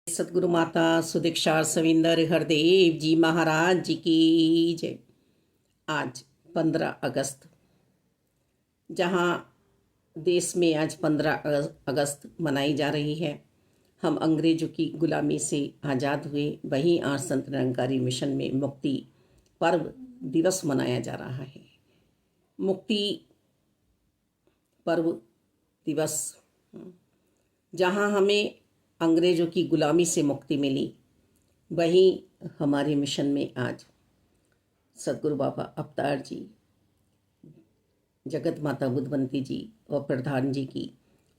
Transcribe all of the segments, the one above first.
सतगुरु माता सुदीक्षा सविंदर हरदेव जी महाराज जी की जय। आज 15 अगस्त, जहाँ देश में आज 15 अगस्त मनाई जा रही है। हम अंग्रेजों की गुलामी से आज़ाद हुए, वहीं आज संत निरंकारी मिशन में मुक्ति पर्व दिवस मनाया जा रहा है। मुक्ति पर्व दिवस, जहाँ हमें अंग्रेजों की गुलामी से मुक्ति मिली, वहीं हमारे मिशन में आज सतगुरु बाबा अवतार जी, जगत माता बुद्धवंती जी और प्रधान जी की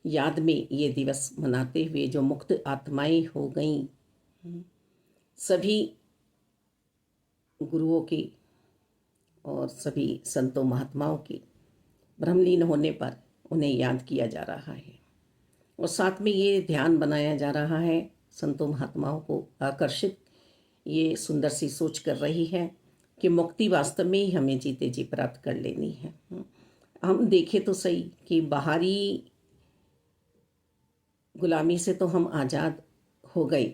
याद में ये दिवस मनाते हुए जो मुक्त आत्माएं हो गईं, सभी गुरुओं के और सभी संतों महात्माओं के ब्रह्मलीन होने पर उन्हें याद किया जा रहा है। और साथ में ये ध्यान बनाया जा रहा है, संतों महात्माओं को आकर्षित ये सुंदर सी सोच कर रही है कि मुक्ति वास्तव में ही हमें जीते जी प्राप्त कर लेनी है। हम देखें तो सही कि बाहरी गुलामी से तो हम आज़ाद हो गए,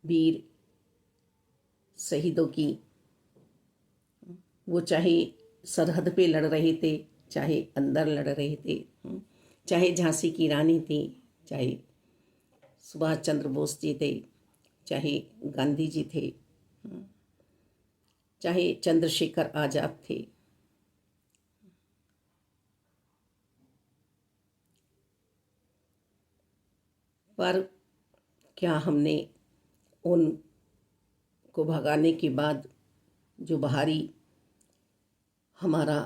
वीर शहीदों की, वो चाहे सरहद पे लड़ रहे थे, चाहे अंदर लड़ रहे थे, चाहे झांसी की रानी थी, चाहे सुभाष चंद्र बोस जी थे, चाहे गांधी जी थे, चाहे चंद्रशेखर आज़ाद थे, पर क्या हमने उन को भगाने के बाद जो बाहरी हमारा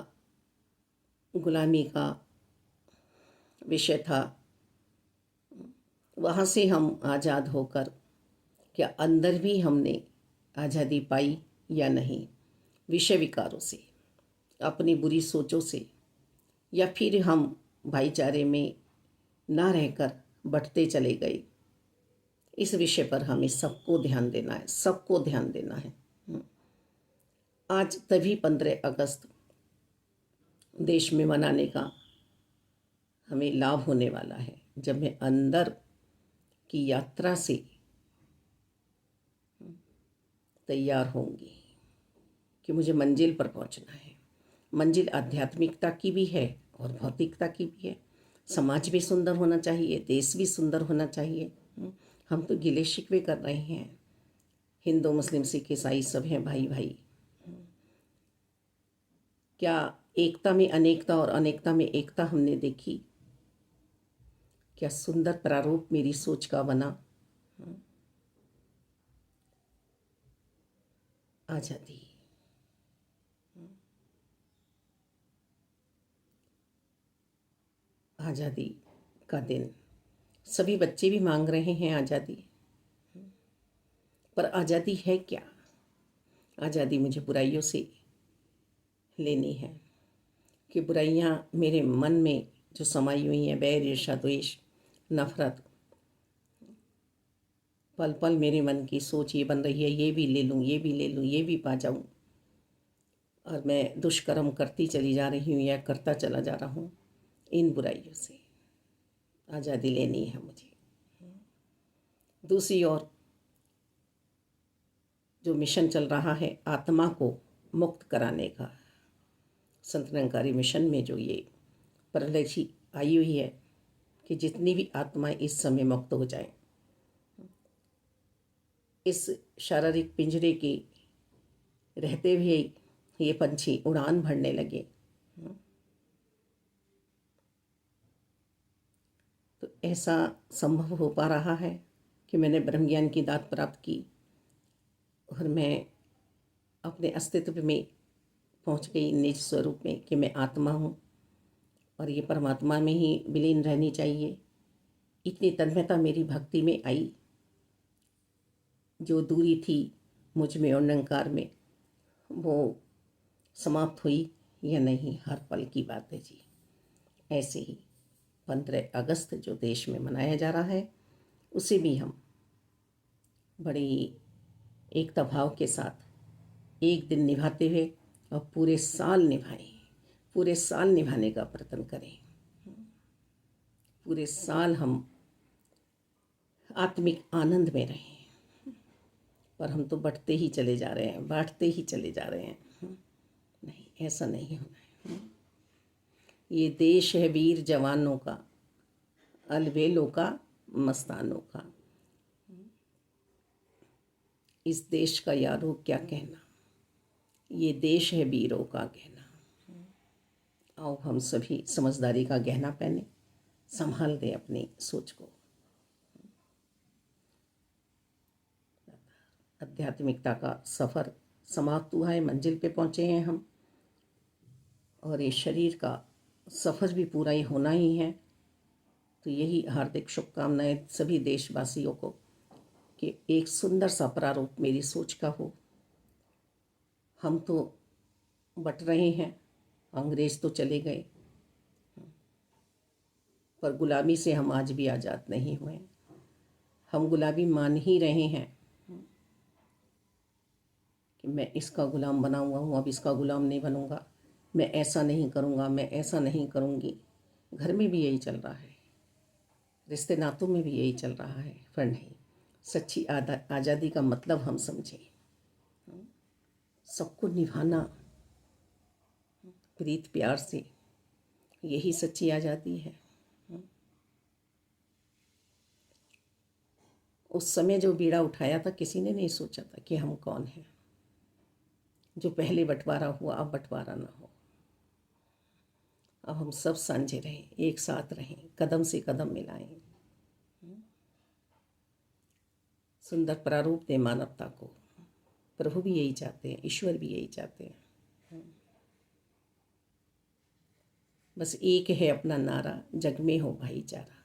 गुलामी का विषय था, वहाँ से हम आज़ाद होकर क्या अंदर भी हमने आज़ादी पाई या नहीं? विषय विकारों से, अपनी बुरी सोचों से, या फिर हम भाईचारे में ना रहकर बंटते चले गए? इस विषय पर हमें सबको ध्यान देना है, सबको ध्यान देना है। आज तभी 15 अगस्त देश में मनाने का हमें लाभ होने वाला है, जब मैं अंदर की यात्रा से तैयार होंगी कि मुझे मंजिल पर पहुंचना है। मंजिल आध्यात्मिकता की भी है और भौतिकता की भी है। समाज भी सुंदर होना चाहिए, देश भी सुंदर होना चाहिए। हम तो गिले शिकवे कर रहे हैं, हिंदू मुस्लिम सिख ईसाई सब हैं भाई भाई। क्या एकता में अनेकता और अनेकता में एकता हमने देखी? क्या सुंदर प्रारूप मेरी सोच का बना? आज़ादी, आज़ादी का दिन सभी बच्चे भी मांग रहे हैं आज़ादी, पर आज़ादी है क्या? आज़ादी मुझे बुराइयों से लेनी है कि बुराइयां मेरे मन में जो समाई हुई हैं, बैर ईर्ष्या द्वेष नफरत, पल पल मेरे मन की सोच ये बन रही है, ये भी ले लूँ, ये भी ले लूँ, ये भी पा जाऊँ, और मैं दुष्कर्म करती चली जा रही हूँ या करता चला जा रहा हूँ। इन बुराइयों से आज़ादी लेनी है मुझे। दूसरी ओर जो मिशन चल रहा है आत्मा को मुक्त कराने का, संत निरंकारी मिशन में जो ये प्रलय आई हुई है कि जितनी भी आत्माएं इस समय मुक्त हो जाएं, इस शारीरिक पिंजरे के रहते हुए ये पंछी उड़ान भरने लगे, तो ऐसा संभव हो पा रहा है कि मैंने ब्रह्म ज्ञान की दात प्राप्त की और मैं अपने अस्तित्व में पहुंच गई, निज स्वरूप में, कि मैं आत्मा हूँ और ये परमात्मा में ही विलीन रहनी चाहिए। इतनी तन्मयता मेरी भक्ति में आई, जो दूरी थी मुझ में और निरंकार में, वो समाप्त हुई या नहीं, हर पल की बात है जी। ऐसे ही 15 अगस्त जो देश में मनाया जा रहा है, उसे भी हम बड़ी एकता भाव के साथ एक दिन निभाते हुए और पूरे साल निभाएं, पूरे साल निभाने का प्रयत्न करें। पूरे साल हम आत्मिक आनंद में रहें। पर हम तो बढ़ते ही चले जा रहे हैं, बांटते ही चले जा रहे हैं। नहीं, ऐसा नहीं होना है। ये देश है वीर जवानों का, अलबेलों का, मस्तानों का। इस देश का यारो क्या कहना, ये देश है वीरों का कहना। आओ हम सभी समझदारी का गहना पहने, संभाल दें अपनी सोच को। आध्यात्मिकता का सफ़र समाप्त हुआ है, मंजिल पे पहुँचे हैं हम, और ये शरीर का सफ़र भी पूरा ही होना ही है। तो यही हार्दिक शुभकामनाएं सभी देशवासियों को कि एक सुंदर सा प्रारूप मेरी सोच का हो। हम तो बट रहे हैं, अंग्रेज़ तो चले गए, पर गुलामी से हम आज भी आज़ाद नहीं हुए। हम गुलामी मान ही रहे हैं कि मैं इसका ग़ुलाम बना हुआ हूँ, अब इसका ग़ुलाम नहीं बनूँगा, मैं ऐसा नहीं करूँगा, मैं ऐसा नहीं करूँगी। घर में भी यही चल रहा है, रिश्ते नातों में भी यही चल रहा है। पर नहीं, सच्ची आज़ादी का मतलब हम समझें, सबको निभाना प्रीत प्यार से, यही सच्ची आज़ादी है। उस समय जो बीड़ा उठाया था, किसी ने नहीं सोचा था कि हम कौन हैं। जो पहले बंटवारा हुआ अब बंटवारा ना हो। अब हम सब साझे रहें, एक साथ रहें, कदम से कदम मिलाएं, सुंदर प्रारूप दें मानवता को। प्रभु भी यही चाहते हैं, ईश्वर भी यही चाहते हैं। बस एक है अपना नारा, जग में हो भाईचारा।